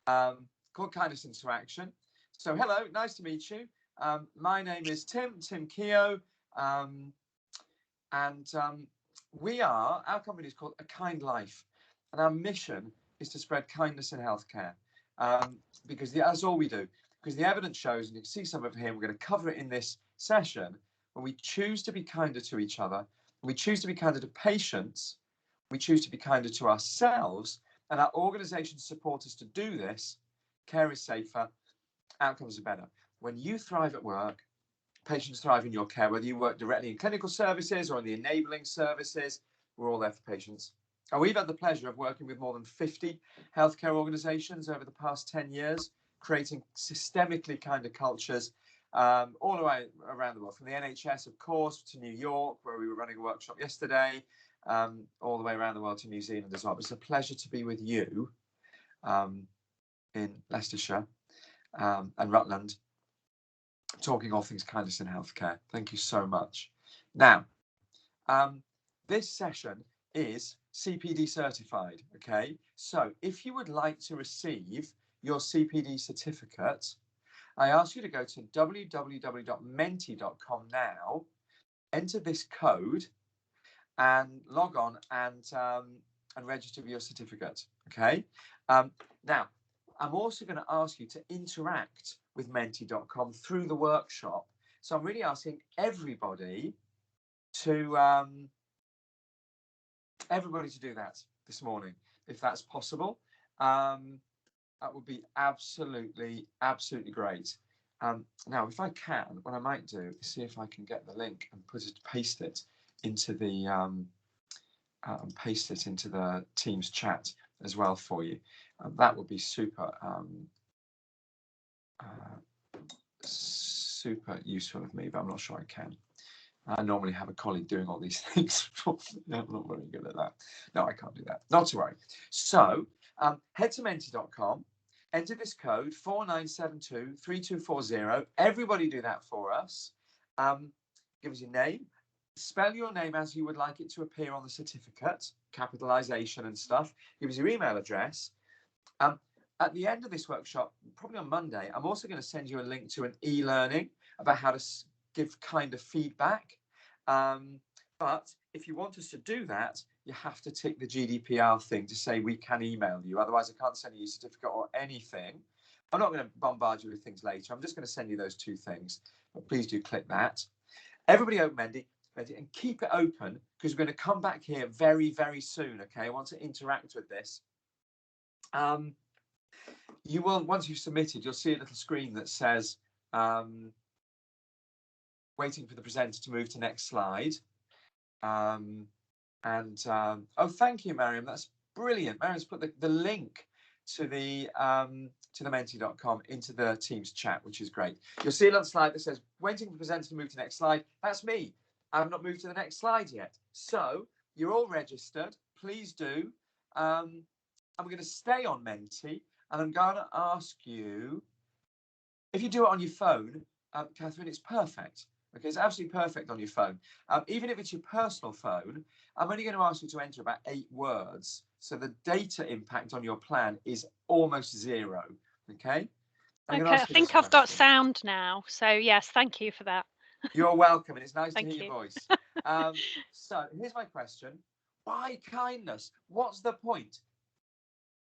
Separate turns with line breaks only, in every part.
called Kindness Interaction. So hello, nice to meet you. My name is Tim Keogh, and our company is called A Kind Life, and our mission is to spread kindness in healthcare, because that's all we do. Because the evidence shows, and you can see some of it here, we're going to cover it in this session, when we choose to be kinder to each other, we choose to be kinder to patients, we choose to be kinder to ourselves, and our organizations support us to do this, care is safer, outcomes are better. When you thrive at work, patients thrive in your care, whether you work directly in clinical services or in the enabling services, we're all there for patients. And we've had the pleasure of working with more than 50 healthcare organizations over the past 10 years, creating systemically kinder cultures all the way around the world, from the NHS, of course, to New York, where we were running a workshop yesterday, all the way around the world to New Zealand as well. But it's a pleasure to be with you in Leicestershire and Rutland, talking all things kindness in healthcare. Thank you so much. Now, this session is CPD certified, okay? So if you would like to receive your CPD certificate, I ask you to go to www.menti.com now, enter this code, and log on and register for your certificate, okay? Now, I'm also going to ask you to interact with menti.com through the workshop. So I'm really asking everybody to do that this morning, if that's possible. That would be absolutely great. Now, if I can, what I might do is see if I can get the link and paste it into the Teams chat as well for you. That would be super useful of me, but I'm not sure I can. I normally have a colleague doing all these things for me. I'm not very good at that. No, I can't do that. Not to worry. So head to menti.com, enter this code 49723240. Everybody do that for us. Give us your name. Spell your name as you would like it to appear on the certificate, capitalization and stuff. Give us your email address. At the end of this workshop, probably on Monday, I'm also going to send you a link to an e-learning about how to give kinder feedback. But if you want us to do that, you have to tick the GDPR thing to say we can email you. Otherwise, I can't send you a certificate or anything. I'm not going to bombard you with things later. I'm just going to send you those two things. But please do click that. Everybody open Menti and keep it open, because we're going to come back here very, very soon. Okay, I want to interact with this. You will, once you've submitted, you'll see a little screen that says waiting for the presenter to move to next slide. Oh, thank you, Mariam. That's brilliant. Mariam's put the link to the menti.com into the Teams chat, which is great. You'll see a little slide that says waiting for the presenter to move to next slide. That's me. I've not moved to the next slide yet. So you're all registered. Please do. And we're going to stay on Menti. And I'm going to ask you, if you do it on your phone, Catherine, it's perfect. Okay, it's absolutely perfect on your phone. Even if it's your personal phone, I'm only going to ask you to enter about 8 words. So the data impact on your plan is almost 0. Okay?
Okay, I think I've got sound now. So yes, thank you for that.
You're welcome, and it's nice to hear your voice. So here's my question. Why kindness? What's the point?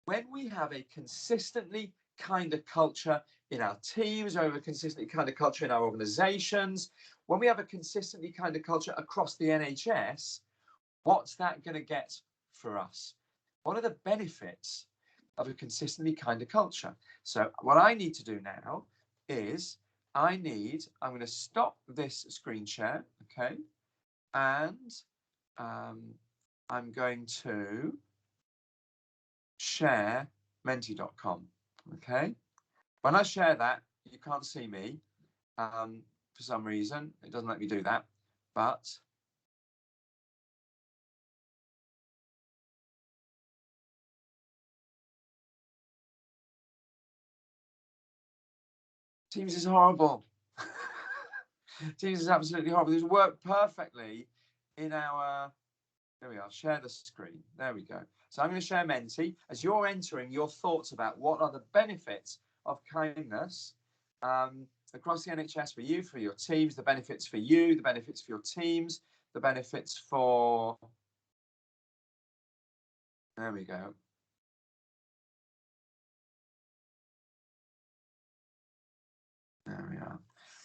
When we have a consistently kinder culture in our teams, or a consistently kinder culture in our organizations, when we have a consistently kinder culture across the NHS, what's that going to get for us? What are the benefits of a consistently kinder culture? So what I need to do now is I'm going to stop this screen share, okay? And I'm going to share menti.com, okay? When I share that, you can't see me for some reason. It doesn't let me do that, but Teams is horrible. Teams is absolutely horrible. This worked perfectly in our Here we are. Share the screen. There we go. So I'm going to share Menti. As you're entering your thoughts about what are the benefits of kindness across the NHS for you, for your teams, the benefits for you, the benefits for your teams, the benefits for... There we go. There we are.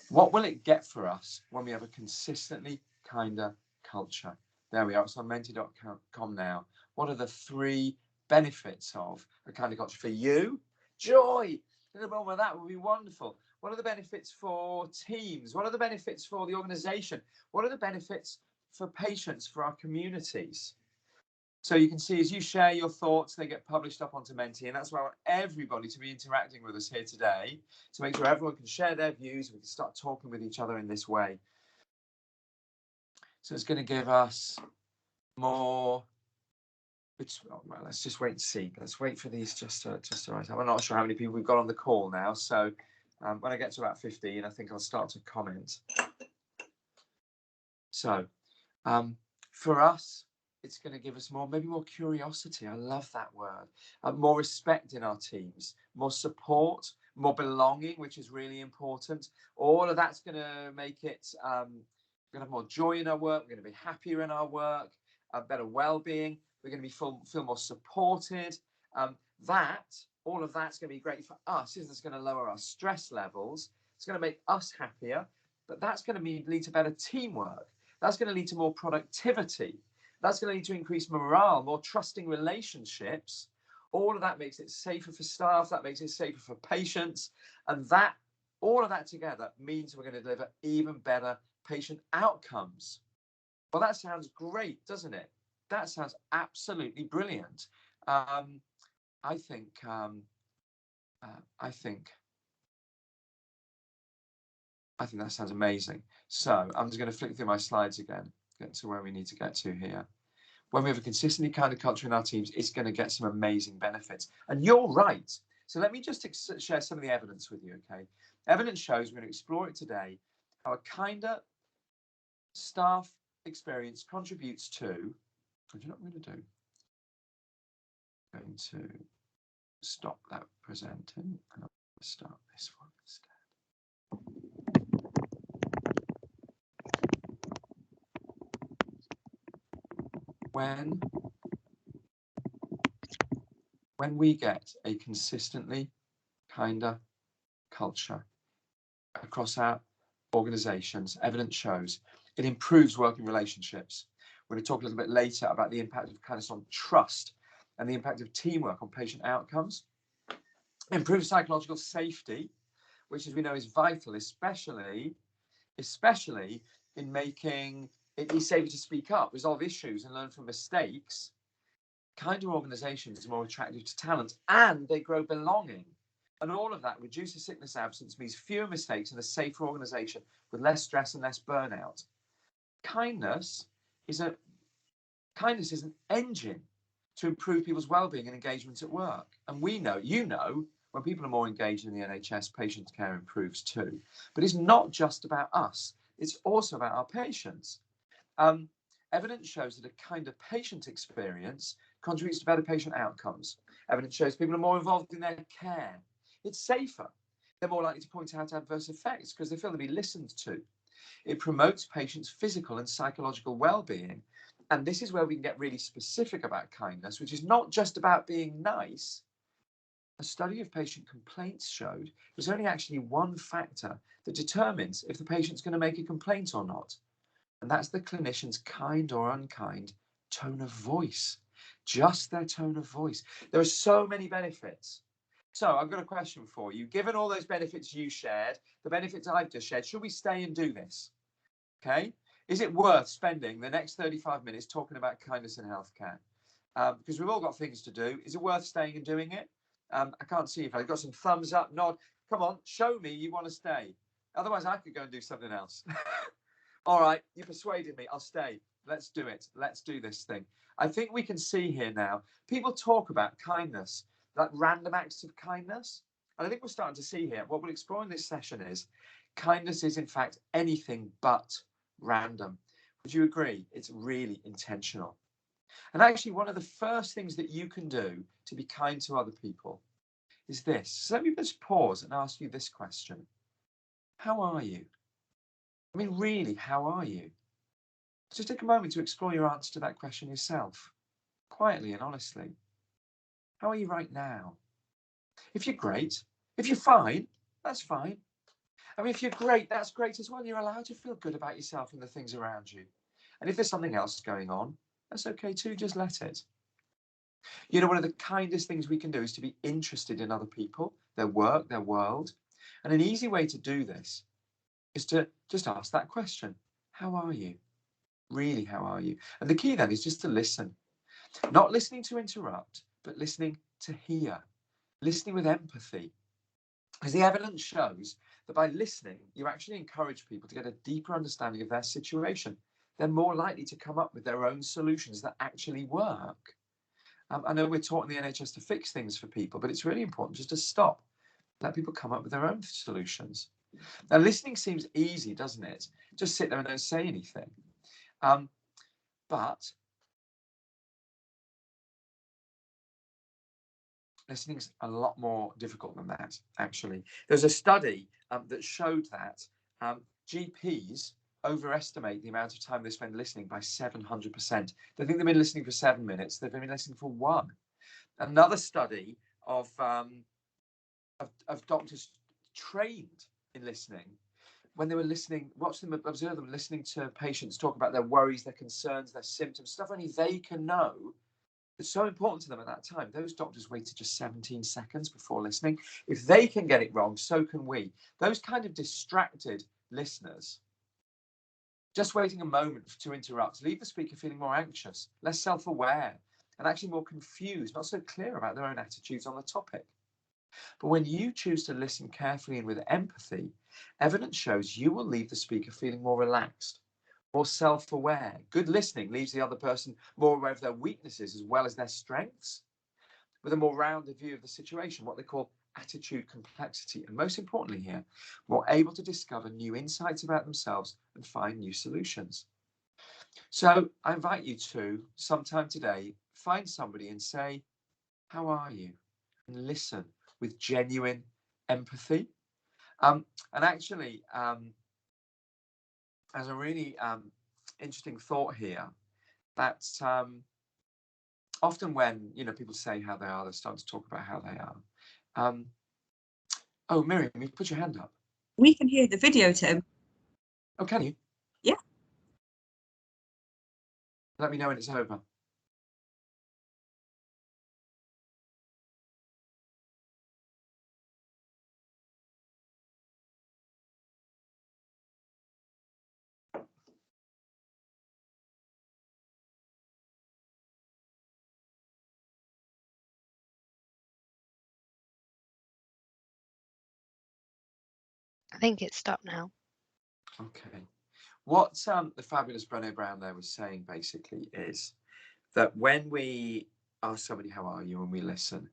What will it get for us when we have a consistently kinder culture? There we are. It's on menti.com now. What are the 3 benefits of a kinder culture for you? Joy. A little bit more of that would be wonderful. What are the benefits for teams? What are the benefits for the organization? What are the benefits for patients, for our communities? So you can see as you share your thoughts, they get published up onto Menti, and that's why I want everybody to be interacting with us here today to make sure everyone can share their views and we can start talking with each other in this way. So it's going to give us more. Well, let's just wait and see. Let's wait for these just to rise up. I'm not sure how many people we've got on the call now. So when I get to about 15, I think I'll start to comment. So for us, it's going to give us maybe more curiosity. I love that word. More respect in our teams, more support, more belonging, which is really important. All of that's going to make it, we're going to have more joy in our work. We're going to be happier in our work, better well-being. We're going to be feel more supported. All of that's going to be great for us. It's going to lower our stress levels. It's going to make us happier, but that's going to lead to better teamwork. That's going to lead to more productivity. That's going to lead to increased morale, more trusting relationships. All of that makes it safer for staff. That makes it safer for patients. And all of that together means we're going to deliver even better patient outcomes. Well, that sounds great, doesn't it? That sounds absolutely brilliant. I think that sounds amazing. So I'm just going to flick through my slides again, get to where we need to get to here. When we have a consistently kind of culture in our teams, it's going to get some amazing benefits. And you're right. So let me just share some of the evidence with you, okay? Evidence shows, we're going to explore it today, how a kinder staff experience contributes to, do you know what I'm going to do? I'm going to stop that presenting and I'll start this one instead. When we get a consistently kinder culture across our organizations, evidence shows it improves working relationships. We're going to talk a little bit later about the impact of kindness on trust and the impact of teamwork on patient outcomes. Improves psychological safety, which, as we know, is vital, especially in making it safer to speak up, resolve issues, and learn from mistakes. Kinder organizations are more attractive to talent, and they grow belonging. And all of that reduces sickness absence, means fewer mistakes and a safer organization with less stress and less burnout. Kindness is an engine to improve people's well-being and engagement at work. And we know, when people are more engaged in the NHS, patient care improves too. But it's not just about us. It's also about our patients. Evidence shows that a kinder patient experience contributes to better patient outcomes. Evidence shows people are more involved in their care. It's safer. They're more likely to point out adverse effects because they feel they'll be listened to. It promotes patients' physical and psychological well-being. And this is where we can get really specific about kindness, which is not just about being nice. A study of patient complaints showed there's only actually one factor that determines if the patient's going to make a complaint or not. And that's the clinician's kind or unkind tone of voice, just their tone of voice. There are so many benefits. So I've got a question for you. Given all those benefits you shared, the benefits I've just shared, should we stay and do this? Okay. Is it worth spending the next 35 minutes talking about kindness in healthcare? Because we've all got things to do. Is it worth staying and doing it? I can't see if I've got some thumbs up, nod. Come on, show me you want to stay. Otherwise, I could go and do something else. All right, you persuaded me. I'll stay. Let's do it. Let's do this thing. I think we can see here now, people talk about kindness, like random acts of kindness. And I think we're starting to see here, what we'll explore in this session is, kindness is in fact anything but random. Would you agree? It's really intentional. And actually, one of the first things that you can do to be kind to other people is this. So let me just pause and ask you this question. How are you? I mean, really, how are you? Just take a moment to explore your answer to that question yourself, quietly and honestly. How are you right now? If you're great, if you're fine, that's fine. I mean, if you're great, that's great as well. You're allowed to feel good about yourself and the things around you. And if there's something else going on, that's okay too, just let it. You know, one of the kindest things we can do is to be interested in other people, their work, their world. And an easy way to do this is to just ask that question. How are you? Really, how are you? And the key then is just to listen. Not listening to interrupt, but listening to hear. Listening with empathy. Because the evidence shows that by listening, you actually encourage people to get a deeper understanding of their situation. They're more likely to come up with their own solutions that actually work. I know we're taught in the NHS to fix things for people, but it's really important just to stop, let people come up with their own solutions. Now, listening seems easy, doesn't it? Just sit there and don't say anything. But listening's a lot more difficult than that, actually. There's a study that showed that GPs overestimate the amount of time they spend listening by 700%. They think they've been listening for 7 minutes, they've been listening for 1. Another study of doctors trained in listening, when they were listening, watch them, observe them listening to patients talk about their worries, their concerns, their symptoms, stuff only they can know. It's so important to them at that time. Those doctors waited just 17 seconds before listening. If they can get it wrong, so can we. Those kind of distracted listeners, just waiting a moment to interrupt, leave the speaker feeling more anxious, less self-aware, and actually more confused, not so clear about their own attitudes on the topic. But when you choose to listen carefully and with empathy, evidence shows you will leave the speaker feeling more relaxed, more self-aware. Good listening leaves the other person more aware of their weaknesses as well as their strengths, with a more rounded view of the situation, what they call attitude complexity. And most importantly here, more able to discover new insights about themselves and find new solutions. So I invite you to, sometime today, find somebody and say, how are you? And listen with genuine empathy. And actually, there's a really interesting thought here that often when people say how they are, they start to talk about how they are. Oh, Miriam, you put your hand up.
We can hear the video, Tim.
Oh, can you?
Yeah.
Let me know when it's over.
I think it's stopped now.
Okay. What the fabulous Brené Brown there was saying basically is that when we ask somebody how are you and we listen,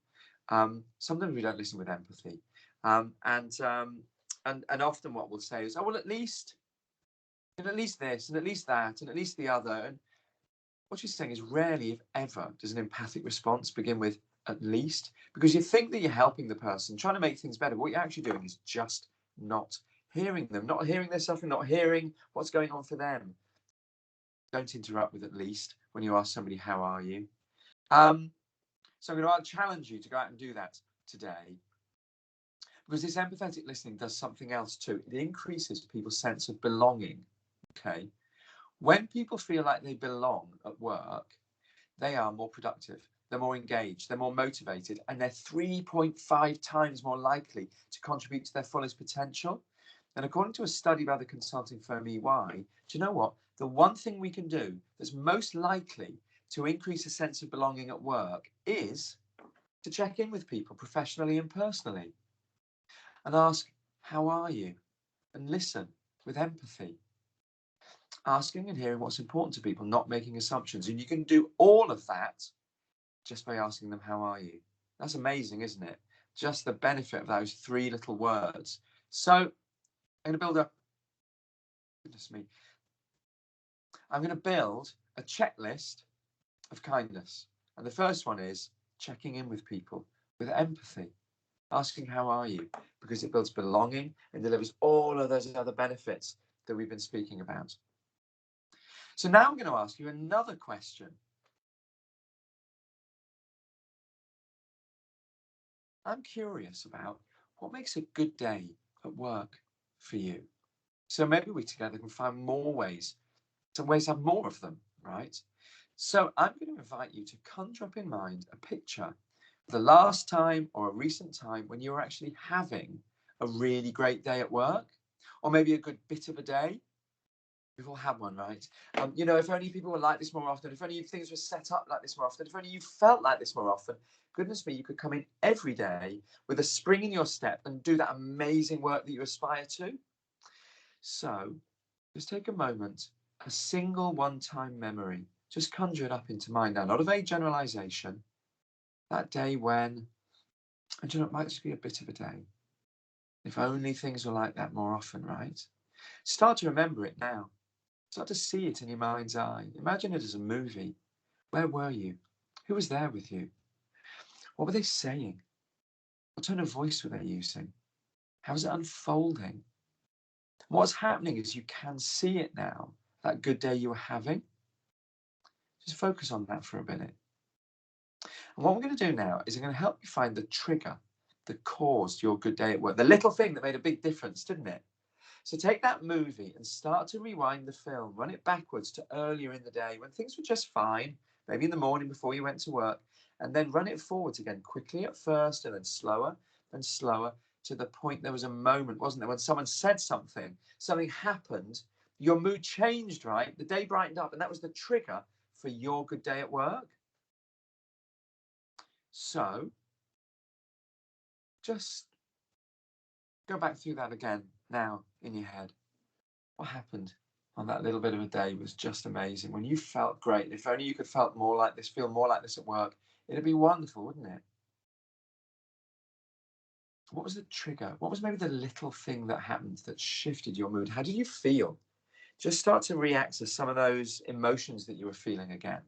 sometimes we don't listen with empathy, and often what we'll say is, oh well, at least this and at least that and at least the other. And what she's saying is rarely, if ever, does an empathic response begin with at least, because you think that you're helping the person, trying to make things better. But what you're actually doing is just not hearing them, not hearing their suffering, not hearing what's going on for them. Don't interrupt with at least when you ask somebody, how are you? So I'm going to challenge you to go out and do that today. Because this empathetic listening does something else too. It increases people's sense of belonging. Okay. When people feel like they belong at work, they are more productive, they're more engaged, they're more motivated, and they're 3.5 times more likely to contribute to their fullest potential. And according to a study by the consulting firm EY, do you know what? The one thing we can do that's most likely to increase a sense of belonging at work is to check in with people professionally and personally and ask, how are you? And listen with empathy. Asking and hearing what's important to people, not making assumptions. And you can do all of that just by asking them, how are you? That's amazing, isn't it? Just the benefit of those 3 little words. So I'm going to build I'm going to build a checklist of kindness. And the first one is checking in with people with empathy, asking how are you, because it builds belonging and delivers all of those other benefits that we've been speaking about. So now I'm going to ask you another question. I'm curious about what makes a good day at work for you. So maybe we together can find more ways, some ways to have more of them, right? So I'm going to invite you to conjure up in mind a picture of the last time or a recent time when you were actually having a really great day at work, or maybe a good bit of a day. We've all had one, right? You know, if only people were like this more often, if only things were set up like this more often, if only you felt like this more often, goodness me, you could come in every day with a spring in your step and do that amazing work that you aspire to. So just take a moment, a single one-time memory, just conjure it up into mind now, not a vague generalization. That day when, and you know, it might just be a bit of a day. If only things were like that more often, right? Start to remember it now. Start to see it in your mind's eye. Imagine it as a movie. Where were you? Who was there with you? What were they saying? What tone of voice were they using? How was it unfolding? What's happening is you can see it now, that good day you were having. Just focus on that for a minute. And what we're going to do now is I'm going to help you find the trigger that caused your good day at work, the little thing that made a big difference, didn't it? So take that movie and start to rewind the film, run it backwards to earlier in the day when things were just fine, maybe in the morning before you went to work, and then run it forwards again, quickly at first and then slower and slower to the point there was a moment, wasn't there, when someone said something, something happened, your mood changed, right? The day brightened up, and that was the trigger for your good day at work. So just go back through that again now in your head. What happened on that little bit of a day was just amazing. When you felt great, if only you could feel more like this at work, it'd be wonderful, wouldn't it? What was the trigger? What was maybe the little thing that happened that shifted your mood? How did you feel? Just start to react to some of those emotions that you were feeling again.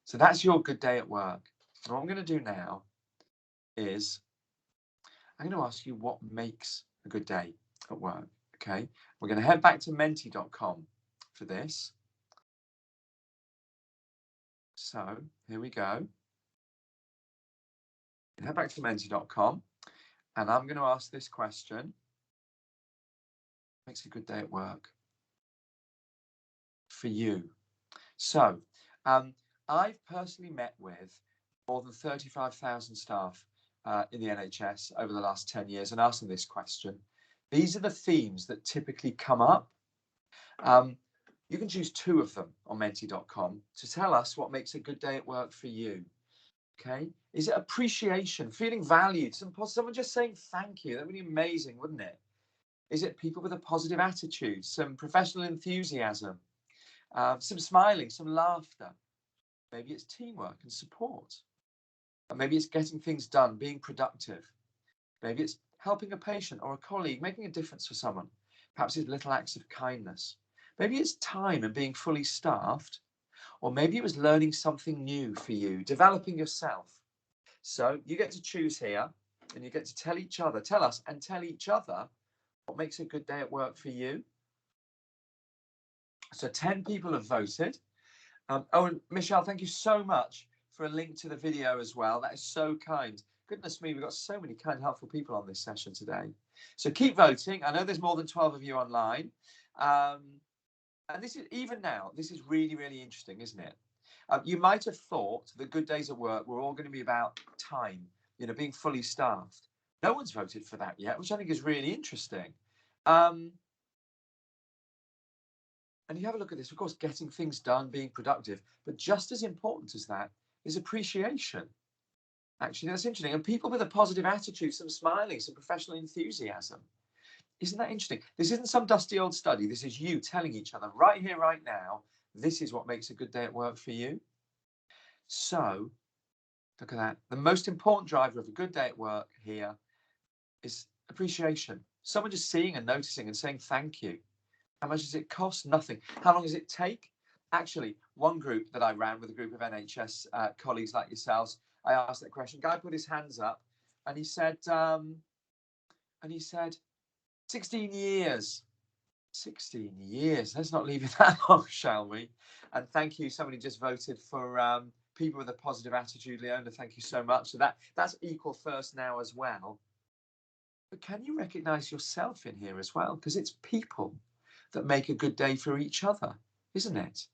So that's your good day at work. And what I'm going to do now is I'm going to ask you what makes a good day at work. Okay, we're going to head back to menti.com for this. So here we go. Head back to menti.com and I'm going to ask this question. What makes a good day at work for you? So I've personally met with more than 35,000 staff in the NHS over the last 10 years and asked them this question. These are the themes that typically come up. You can choose 2 of them on menti.com to tell us what makes a good day at work for you. Okay, is it appreciation, feeling valued, someone just saying thank you? That would be amazing, wouldn't it? Is it people with a positive attitude, some professional enthusiasm, some smiling, some laughter? Maybe it's teamwork and support. And maybe it's getting things done, being productive. Maybe it's helping a patient or a colleague, making a difference for someone. Perhaps it's little acts of kindness. Maybe it's time and being fully staffed. Or maybe it was learning something new for you, developing yourself. So you get to choose here and you get to tell each other what makes a good day at work for you. So 10 people have voted. Oh, and Michelle, thank you so much for a link to the video as well. That is so kind. Goodness me, we've got so many kind, helpful people on this session today. So keep voting. I know there's more than 12 of you online. And this is, even now, this is really, really interesting, isn't it? You might have thought the good days at work were all going to be about time, you know, being fully staffed. No one's voted for that yet, which I think is really interesting. And you have a look at this, of course, getting things done, being productive, but just as important as that is appreciation. Actually, that's interesting. And people with a positive attitude, some smiling, some professional enthusiasm. Isn't that interesting? This isn't some dusty old study. This is you telling each other right here, right now, this is what makes a good day at work for you. So look at that. The most important driver of a good day at work here is appreciation. Someone just seeing and noticing and saying thank you. How much does it cost? Nothing. How long does it take? Actually, one group that I ran with a group of NHS colleagues like yourselves, I asked that question. Guy put his hands up, and he said, 16 years. 16 years. Let's not leave it that long, shall we? And thank you. Somebody just voted for people with a positive attitude. Leona, thank you so much. So that's equal first now as well. But can you recognize yourself in here as well? Because it's people that make a good day for each other, isn't it?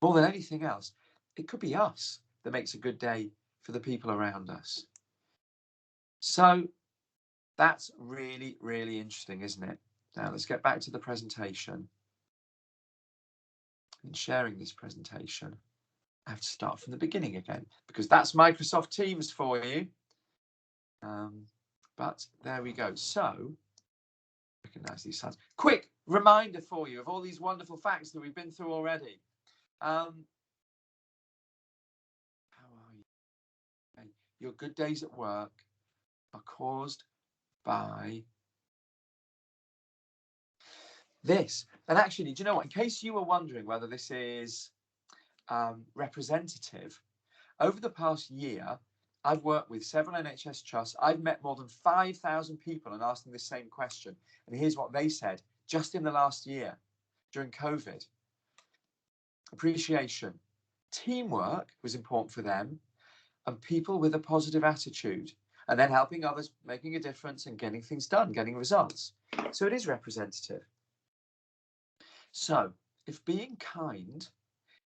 More than anything else, it could be us that makes a good day for the people around us. So that's really, really interesting, isn't it? Now let's get back to the presentation. In sharing this presentation, I have to start from the beginning again because that's Microsoft Teams for you. But there we go. So recognize these slides. Quick reminder for you of all these wonderful facts that we've been through already. How are you? Okay. Your good days at work are caused by this. And actually, do you know what? In case you were wondering whether this is representative, over the past year, I've worked with several NHS trusts. I've met more than 5,000 people and asked them the same question. And here's what they said just in the last year during COVID. Appreciation. Teamwork was important for them, and people with a positive attitude, and then helping others, making a difference and getting things done, getting results. So it is representative. So if being kind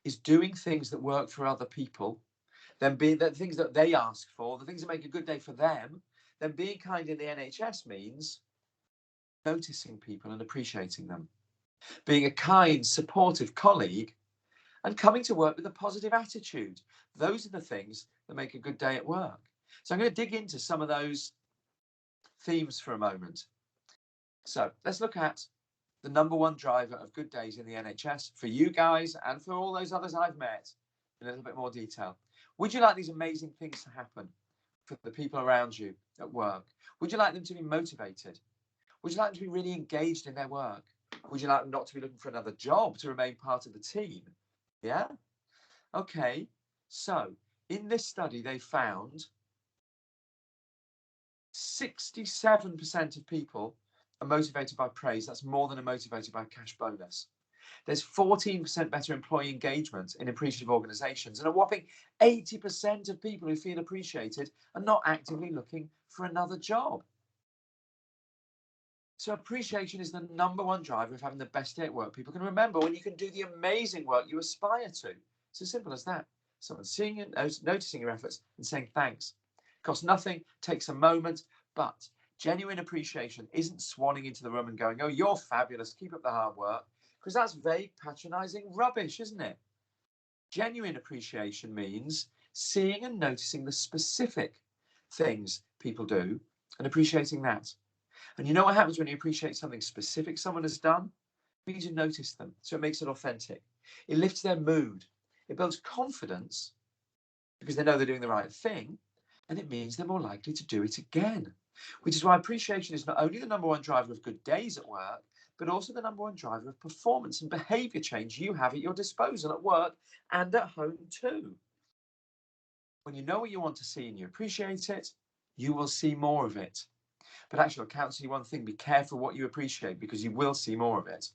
is doing things that work for other people, then being the things that they ask for, the things that make a good day for them, then being kind in the NHS means noticing people and appreciating them, being a kind, supportive colleague, and coming to work with a positive attitude. Those are the things that make a good day at work. So I'm going to dig into some of those themes for a moment. So let's look at the number one driver of good days in the NHS for you guys and for all those others I've met in a little bit more detail. Would you like these amazing things to happen for the people around you at work? Would you like them to be motivated? Would you like them to be really engaged in their work? Would you like them not to be looking for another job, to remain part of the team? Yeah? Okay. So in this study, they found 67% of people are motivated by praise. That's more than are motivated by a cash bonus. There's 14% better employee engagement in appreciative organisations, and a whopping 80% of people who feel appreciated are not actively looking for another job. So appreciation is the number one driver of having the best day at work. People can remember when you can do the amazing work you aspire to. It's as simple as that. Someone seeing you, noticing your efforts and saying thanks. Costs nothing, takes a moment, but genuine appreciation isn't swanning into the room and going, oh, you're fabulous, keep up the hard work. Because that's vague, patronising rubbish, isn't it? Genuine appreciation means seeing and noticing the specific things people do and appreciating that. And you know what happens when you appreciate something specific someone has done? It means you notice them, so it makes it authentic. It lifts their mood. It builds confidence because they know they're doing the right thing, and it means they're more likely to do it again. Which is why appreciation is not only the number one driver of good days at work, but also the number one driver of performance and behaviour change you have at your disposal at work and at home too. When you know what you want to see and you appreciate it, you will see more of it. But actually, I'll counsel you one thing: be careful what you appreciate, because you will see more of it.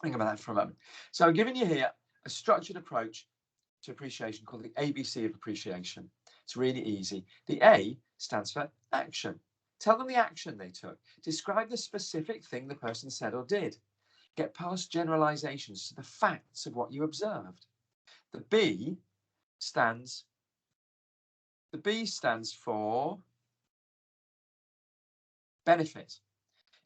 Think about that for a moment. So I'm giving you here a structured approach to appreciation called the ABC of appreciation. It's really easy. The A stands for action. Tell them the action they took. Describe the specific thing the person said or did. Get past generalizations to the facts of what you observed. The B stands for benefit.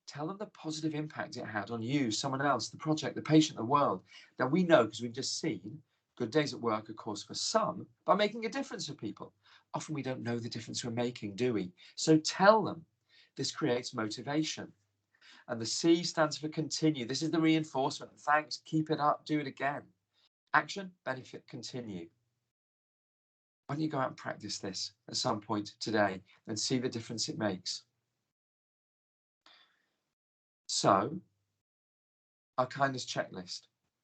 Tell them the positive impact it had on you, someone else, the project, the patient, the world. Now we know, because we've just seen, good days at work, of course, for some, by making a difference for people. Often we don't know the difference we're making, do we? So tell them. This creates motivation. And the C stands for continue. This is the reinforcement. Thanks, keep it up, do it again. Action, benefit, continue. Why don't you go out and practice this at some point today and see the difference it makes? So, our kindness checklist.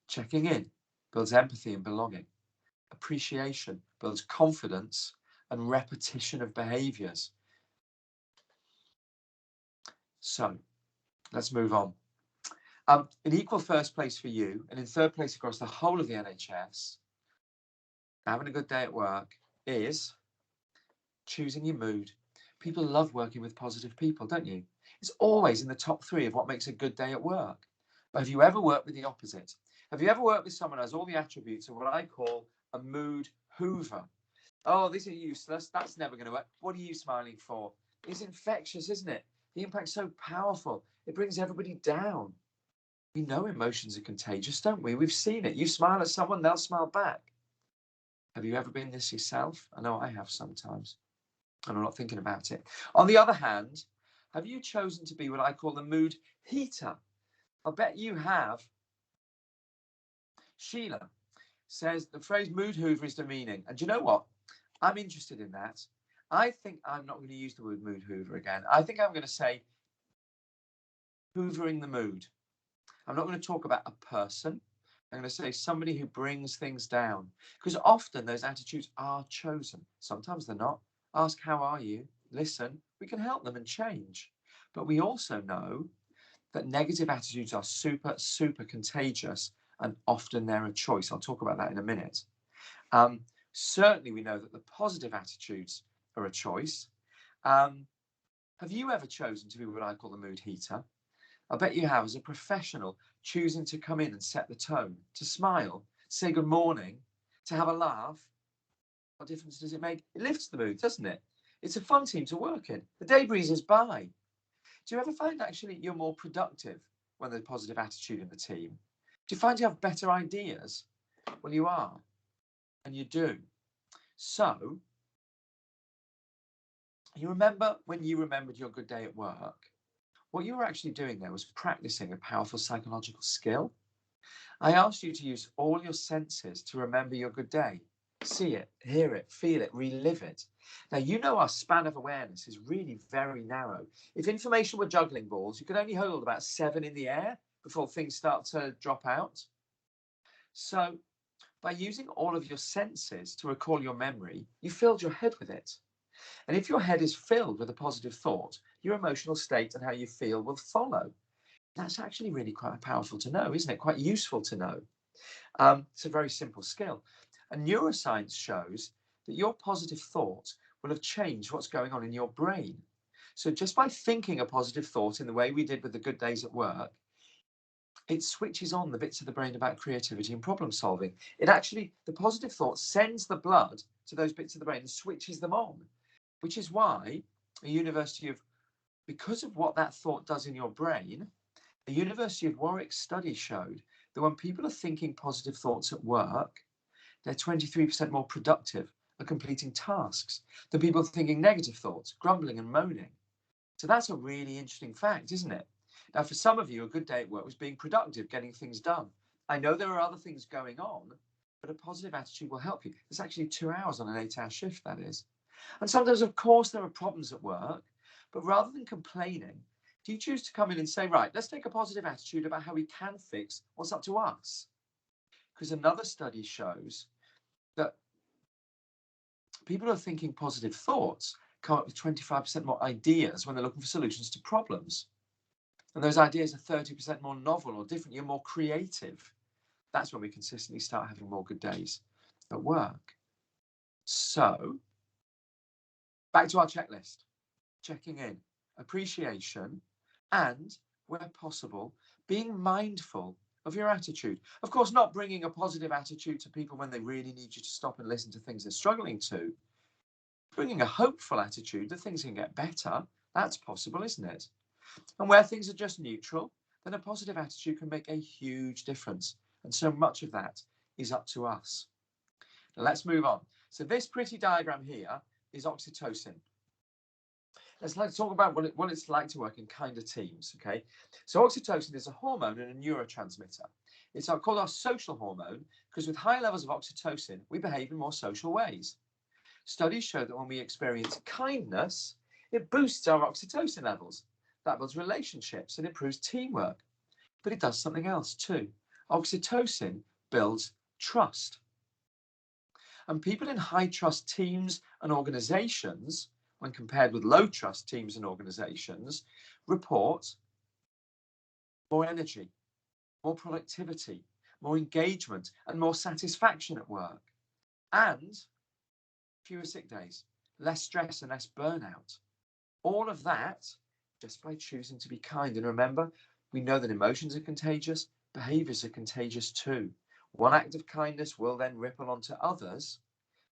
Checking in. builds empathy and belonging. Appreciation builds confidence and repetition of behaviours. So let's move on. In equal first place for you, and in third place across the whole of the NHS, having a good day at work is choosing your mood. People love working with positive people, don't you? It's always in the top 3 of what makes a good day at work. But have you ever worked with the opposite? Have you ever worked with someone who has all the attributes of what I call a mood hoover? Oh, this is useless. That's never going to work. What are you smiling for? It's infectious, isn't it? The impact's so powerful. It brings everybody down. We know emotions are contagious, don't we? We've seen it. You smile at someone, they'll smile back. Have you ever been this yourself? I know I have sometimes, and I'm not thinking about it. On the other hand, have you chosen to be what I call the mood heater? I bet you have. Sheila says the phrase mood hoover is demeaning. And do you know what? I'm interested in that. I think I'm not going to use the word mood hoover again. I think I'm going to say hoovering the mood. I'm not going to talk about a person. I'm going to say somebody who brings things down. Because often those attitudes are chosen. Sometimes they're not. Ask, how are you? Listen, we can help them and change. But we also know that negative attitudes are super, super contagious, and often they're a choice. I'll talk about that in a minute. Certainly, we know that the positive attitudes are a choice. Have you ever chosen to be what I call the mood heater? I bet you have, as a professional, choosing to come in and set the tone, to smile, say good morning, to have a laugh. What difference does it make? It lifts the mood, doesn't it? It's a fun team to work in. The day breezes by. Do you ever find actually you're more productive when there's a positive attitude in the team? Do you find you have better ideas? Well, you are, and you do. So, you remember when you remembered your good day at work? What you were actually doing there was practicing a powerful psychological skill. I asked you to use all your senses to remember your good day. See it, hear it, feel it, relive it. Now, you know our span of awareness is really very narrow. If information were juggling balls, you could only hold about 7 in the air before things start to drop out. So, by using all of your senses to recall your memory, you filled your head with it. And if your head is filled with a positive thought, your emotional state and how you feel will follow. That's actually really quite powerful to know, isn't it? Quite useful to know. It's a very simple skill. And neuroscience shows that your positive thought will have changed what's going on in your brain. So just by thinking a positive thought in the way we did with the good days at work, it switches on the bits of the brain about creativity and problem solving. It actually, the positive thought sends the blood to those bits of the brain and switches them on, which is why because of what that thought does in your brain, the University of Warwick study showed that when people are thinking positive thoughts at work, they're 23% more productive at completing tasks than people thinking negative thoughts, grumbling and moaning. So that's a really interesting fact, isn't it? Now, for some of you, a good day at work was being productive, getting things done. I know there are other things going on, but a positive attitude will help you. It's actually 2 hours on an 8-hour shift, that is. And sometimes, of course, there are problems at work, but rather than complaining, do you choose to come in and say, right, let's take a positive attitude about how we can fix what's up to us? Because another study shows that people who are thinking positive thoughts come up with 25% more ideas when they're looking for solutions to problems. And those ideas are 30% more novel or different. You're more creative. That's when we consistently start having more good days at work. So, back to our checklist. Checking in, appreciation, and, where possible, being mindful of your attitude. Of course, not bringing a positive attitude to people when they really need you to stop and listen to things they're struggling to. Bringing a hopeful attitude that things can get better. That's possible, isn't it? And where things are just neutral, then a positive attitude can make a huge difference. And so much of that is up to us. Now let's move on. So this pretty diagram here is oxytocin. Let's talk about what it's like to work in kind of teams, okay? So oxytocin is a hormone and a neurotransmitter. It's called our social hormone because with high levels of oxytocin, we behave in more social ways. Studies show that when we experience kindness, it boosts our oxytocin levels. That builds relationships and improves teamwork. But it does something else too. Oxytocin builds trust. And people in high trust teams and organizations, when compared with low trust teams and organizations, report more energy, more productivity, more engagement, and more satisfaction at work. And fewer sick days, less stress and less burnout. All of that just by choosing to be kind. And remember, we know that emotions are contagious, behaviors are contagious too. One act of kindness will then ripple onto others.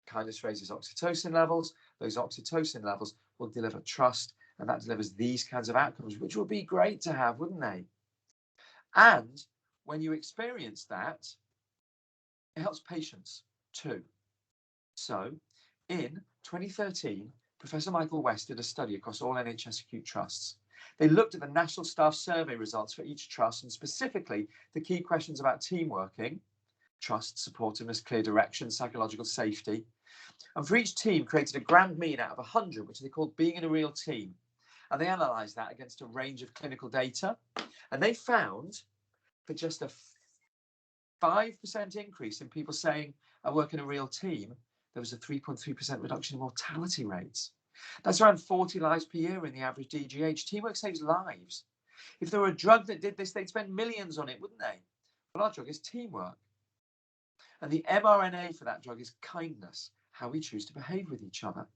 Kindness raises oxytocin levels. Those oxytocin levels will deliver trust, and that delivers these kinds of outcomes, which would be great to have, wouldn't they? And when you experience that, it helps patients too. So in 2013, Professor Michael West did a study across all NHS acute trusts. They looked at the National Staff Survey results for each trust, and specifically the key questions about team working, trust, supportiveness, clear direction, psychological safety. And for each team, created a grand mean out of 100, which they called being in a real team. And they analysed that against a range of clinical data. And they found for just a 5% increase in people saying, I work in a real team, there was a 3.3% reduction in mortality rates. That's around 40 lives per year in the average DGH. Teamwork saves lives. If there were a drug that did this, they'd spend millions on it, wouldn't they? Well, our drug is teamwork. And the mRNA for that drug is kindness, how we choose to behave with each other.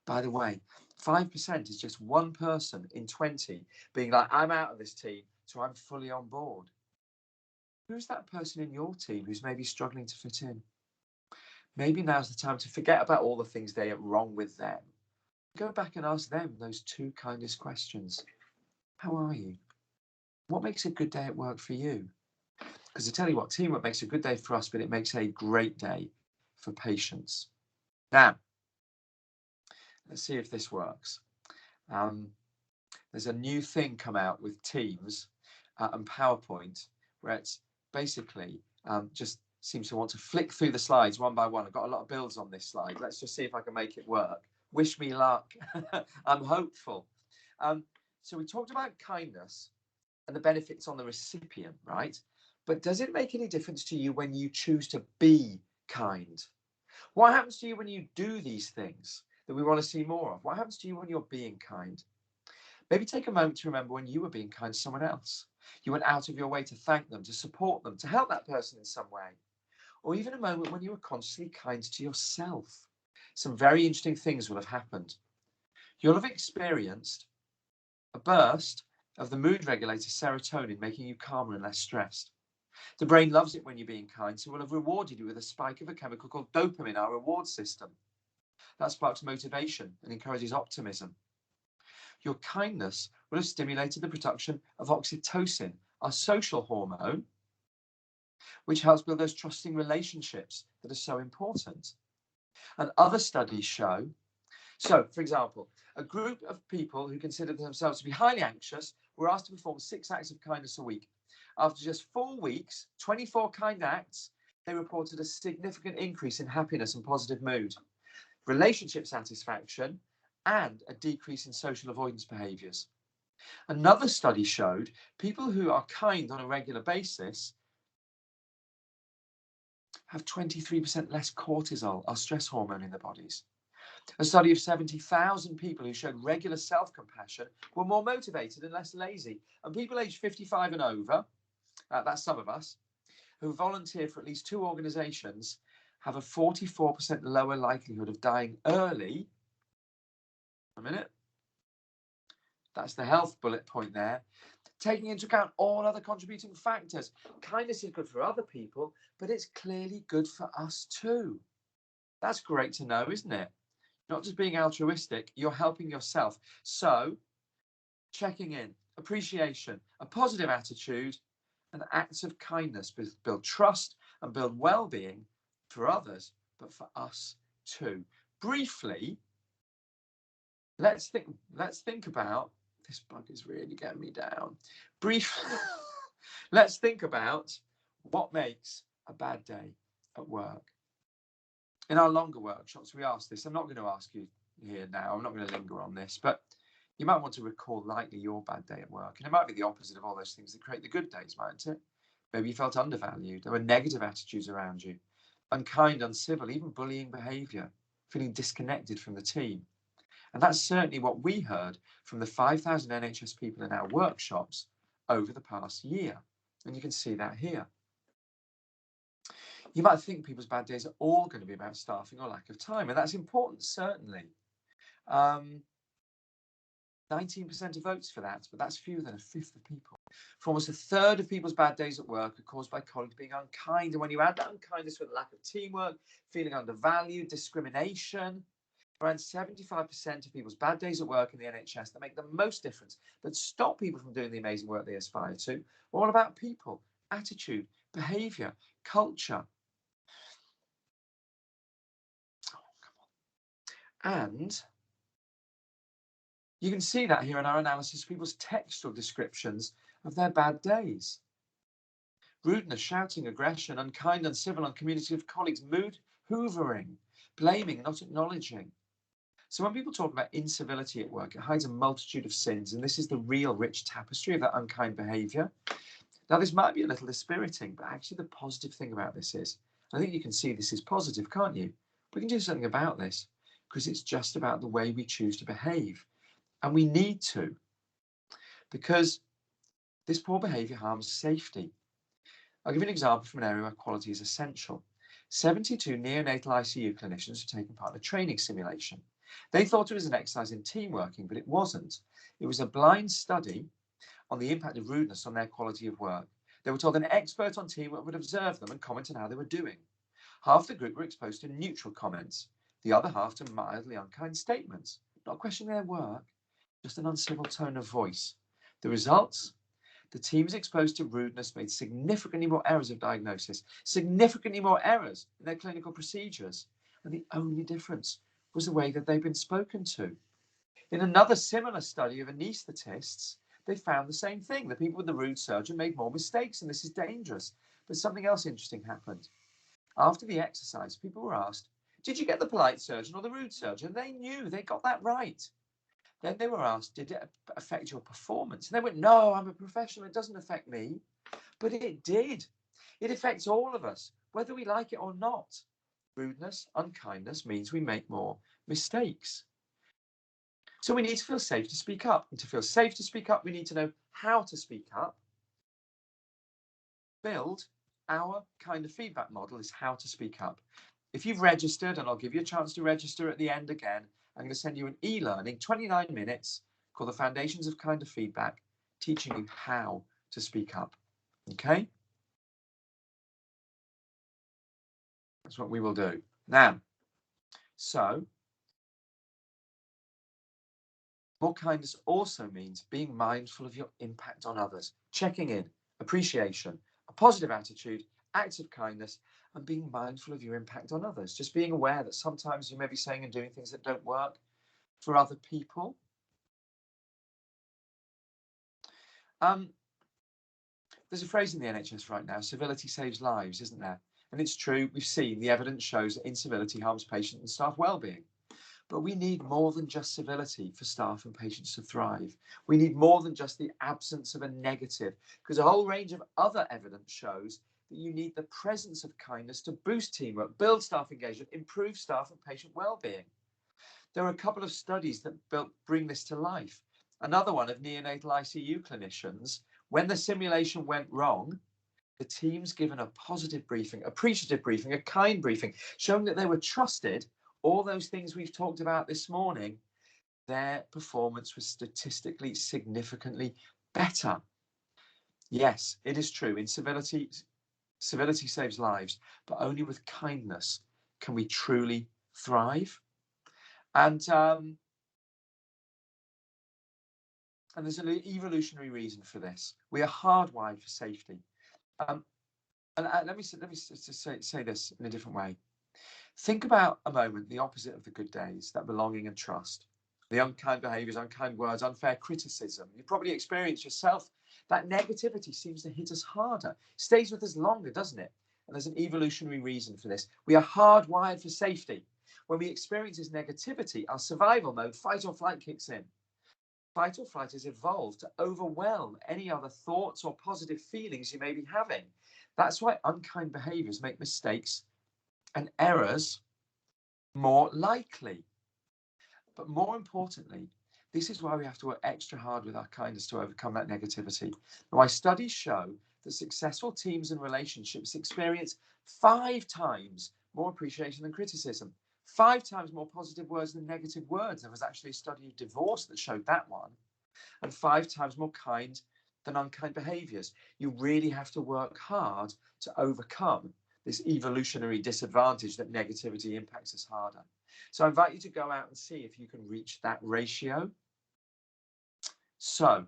By the way, 5% is just one person in 20 being like, I'm out of this team, so I'm fully on board. Who's that person in your team who's maybe struggling to fit in? Maybe now's the time to forget about all the things they are wrong with them. Go back and ask them those two kindest questions. How are you? What makes a good day at work for you? Because I tell you what, teamwork makes a good day for us, but it makes a great day for patients. Now, let's see if this works. There's a new thing come out with Teams and PowerPoint where it's basically just seems to want to flick through the slides one by one. I've got a lot of builds on this slide. Let's just see if I can make it work. Wish me luck. I'm hopeful. So we talked about kindness and the benefits on the recipient, right? But does it make any difference to you when you choose to be kind? What happens to you when you do these things that we want to see more of? What happens to you when you're being kind? Maybe take a moment to remember when you were being kind to someone else. You went out of your way to thank them, to support them, to help that person in some way. Or even a moment when you were consciously kind to yourself. Some very interesting things will have happened. You'll have experienced a burst of the mood regulator serotonin, making you calmer and less stressed. The brain loves it when you're being kind, so we'll have rewarded you with a spike of a chemical called dopamine, our reward system. That sparks motivation and encourages optimism. Your kindness will have stimulated the production of oxytocin, our social hormone, which helps build those trusting relationships that are so important. And other studies show, so for example, a group of people who consider themselves to be highly anxious were asked to perform 6 acts of kindness a week. After just 4 weeks, 24 kind acts, they reported a significant increase in happiness and positive mood, relationship satisfaction, and a decrease in social avoidance behaviours. Another study showed people who are kind on a regular basis have 23% less cortisol, our stress hormone, in their bodies. A study of 70,000 people who showed regular self-compassion were more motivated and less lazy. And people aged 55 and over, that's some of us, who volunteer for at least 2 organisations have a 44% lower likelihood of dying early. A minute. That's the health bullet point there. Taking into account all other contributing factors. Kindness is good for other people, but it's clearly good for us too. That's great to know, isn't it? Not just being altruistic, you're helping yourself. So, checking in, appreciation, a positive attitude, and acts of kindness build trust and build well-being for others, but for us too. Briefly, let's think about, this bug is really getting me down. Let's think about what makes a bad day at work. In our longer workshops, we ask this. I'm not going to ask you here now. I'm not going to linger on this, but you might want to recall lightly your bad day at work. And it might be the opposite of all those things that create the good days, mightn't it? Maybe you felt undervalued. There were negative attitudes around you, unkind, uncivil, even bullying behaviour, feeling disconnected from the team. And that's certainly what we heard from the 5,000 NHS people in our workshops over the past year. And you can see that here. You might think people's bad days are all going to be about staffing or lack of time, and that's important, certainly. 19% of votes for that, but that's fewer than a fifth of people. For almost a third of people's bad days at work are caused by colleagues being unkind. And when you add that unkindness with lack of teamwork, feeling undervalued, discrimination, around 75% of people's bad days at work in the NHS that make the most difference, that stop people from doing the amazing work they aspire to, are all about people, attitude, behaviour, culture. And you can see that here in our analysis of people's textual descriptions of their bad days. Rudeness, shouting, aggression, unkind, uncivil, uncommunicative colleagues, mood, hoovering, blaming, not acknowledging. So when people talk about incivility at work, it hides a multitude of sins, and this is the real rich tapestry of that unkind behaviour. Now, this might be a little dispiriting, but actually the positive thing about this is, I think you can see this is positive, can't you? We can do something about this, because it's just about the way we choose to behave. And we need to, because this poor behaviour harms safety. I'll give you an example from an area where quality is essential. 72 neonatal ICU clinicians have taken part in a training simulation. They thought it was an exercise in team working, but it wasn't. It was a blind study on the impact of rudeness on their quality of work. They were told an expert on teamwork would observe them and comment on how they were doing. Half the group were exposed to neutral comments, the other half to mildly unkind statements, not questioning their work, just an uncivil tone of voice. The results? The teams exposed to rudeness made significantly more errors of diagnosis, significantly more errors in their clinical procedures. And the only difference was the way that they've been spoken to. In another similar study of anaesthetists, they found the same thing. The people with the rude surgeon made more mistakes, and this is dangerous. But something else interesting happened. After the exercise, people were asked, did you get the polite surgeon or the rude surgeon? They knew, they got that right. Then they were asked, did it affect your performance? And they went, no, I'm a professional, it doesn't affect me. But it did. It affects all of us, whether we like it or not. Rudeness, unkindness means we make more mistakes. So we need to feel safe to speak up. And to feel safe to speak up, we need to know how to speak up. Build our kind of feedback model is how to speak up. If you've registered, and I'll give you a chance to register at the end again, I'm going to send you an e-learning, 29 minutes, called The Foundations of Kind of Feedback, teaching you how to speak up. Okay? That's what we will do. Now, so, more kindness also means being mindful of your impact on others, checking in, appreciation, a positive attitude, acts of kindness, and being mindful of your impact on others. Just being aware that sometimes you may be saying and doing things that don't work for other people. There's a phrase in the NHS right now, civility saves lives, isn't there? And it's true, we've seen the evidence shows that incivility harms patient and staff well-being. But we need more than just civility for staff and patients to thrive. We need more than just the absence of a negative, because a whole range of other evidence shows that you need the presence of kindness to boost teamwork, build staff engagement, improve staff and patient well-being. There are a couple of studies that bring this to life. Another one of neonatal ICU clinicians, when the simulation went wrong, the team's given a positive briefing, appreciative briefing, a kind briefing, showing that they were trusted, all those things we've talked about this morning, their performance was statistically significantly better. Yes, it is true. Civility saves lives, but only with kindness can we truly thrive. And there's an evolutionary reason for this. We are hardwired for safety. And let me say this in a different way. Think about a moment the opposite of the good days, that belonging and trust, the unkind behaviours, unkind words, unfair criticism. You probably experience yourself. That negativity seems to hit us harder, stays with us longer, doesn't it? And there's an evolutionary reason for this. We are hardwired for safety. When we experience this negativity, our survival mode, fight or flight, kicks in. Fight or flight has evolved to overwhelm any other thoughts or positive feelings you may be having. That's why unkind behaviors make mistakes and errors more likely. But more importantly, this is why we have to work extra hard with our kindness to overcome that negativity. Why studies show that successful teams and relationships experience 5 times more appreciation than criticism, 5 times more positive words than negative words. There was actually a study of divorce that showed that one, and 5 times more kind than unkind behaviors. You really have to work hard to overcome this evolutionary disadvantage that negativity impacts us harder. So I invite you to go out and see if you can reach that ratio. So,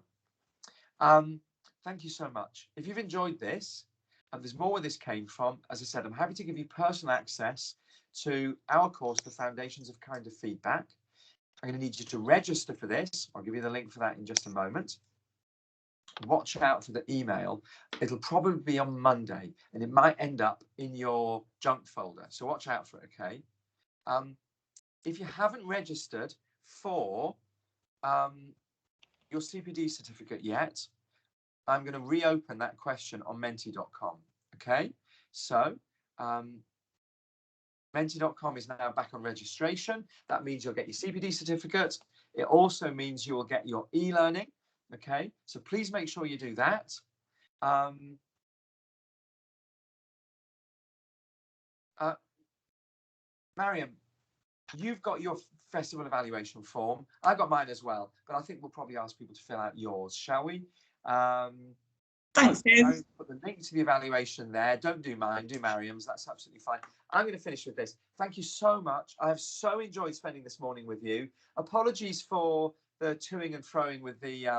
thank you so much. If you've enjoyed this, and there's more where this came from, as I said, I'm happy to give you personal access to our course, The Foundations of Kinder Feedback. I'm going to need you to register for this. I'll give you the link for that in just a moment. Watch out for the email. It'll probably be on Monday, and it might end up in your junk folder. So watch out for it, okay? If you haven't registered for your CPD certificate yet, I'm going to reopen that question on menti.com. Okay, so menti.com is now back on registration. That means you'll get your CPD certificate. It also means you will get your e-learning. Okay, so please make sure you do that. Mariam, you've got your festival evaluation form. I got mine as well, but I think we'll probably ask people to fill out yours, shall we?
Thanks, Dave.
Put the link to the evaluation there. Don't do mine, do Mariam's. That's absolutely fine. I'm going to finish with this. Thank you so much. I have so enjoyed spending this morning with you. Apologies for the toing and froing with the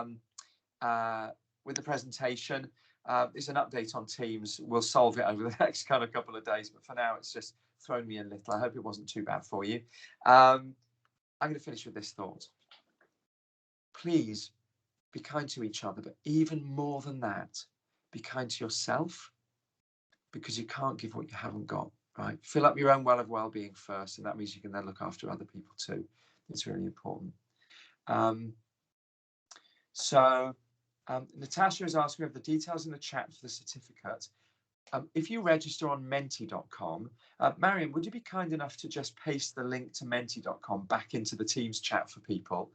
presentation. It's an update on Teams. We'll solve it over the next kind of couple of days, but for now, it's just thrown me a little. I hope it wasn't too bad for you. I'm going to finish with this thought. Please be kind to each other, but even more than that, be kind to yourself, because you can't give what you haven't got, right? Fill up your own well of well-being first, and that means you can then look after other people too. It's really important. Natasha has asked, we have the details in the chat for the certificate. If you register on menti.com, Mariam, would you be kind enough to just paste the link to menti.com back into the Teams chat for people?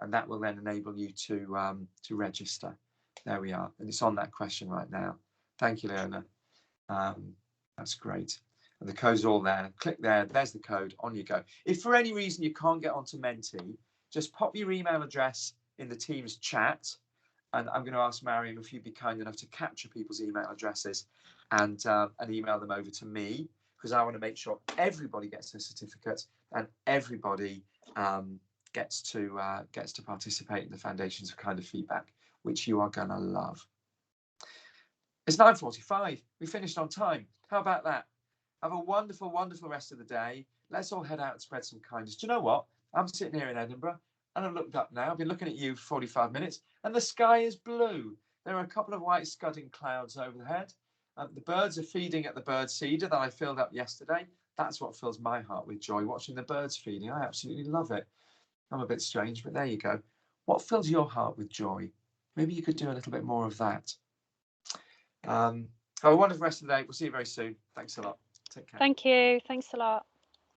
And that will then enable you to register. There we are. And it's on that question right now. Thank you, Leona. That's great. And the code's all there. Click there. There's the code. On you go. If for any reason you can't get onto Menti, just pop your email address in the Teams chat. And I'm going to ask Mariam if you'd be kind enough to capture people's email addresses and email them over to me, because I want to make sure everybody gets a certificate and everybody gets to participate in the Foundations of Kinder Feedback, which you are going to love. It's 9:45. We finished on time. How about that? Have a wonderful, wonderful rest of the day. Let's all head out and spread some kindness. Do you know what? I'm sitting here in Edinburgh, and I've looked up now. I've been looking at you for 45 minutes, and the sky is blue. There are a couple of white scudding clouds overhead. The birds are feeding at the bird feeder that I filled up yesterday. That's what fills my heart with joy, watching the birds feeding. I absolutely love it. I'm a bit strange, but there you go. What fills your heart with joy? Maybe you could do a little bit more of that. Have a wonderful rest of the day. We'll see you very soon. Thanks a lot. Take care.
Thank you. Thanks a lot.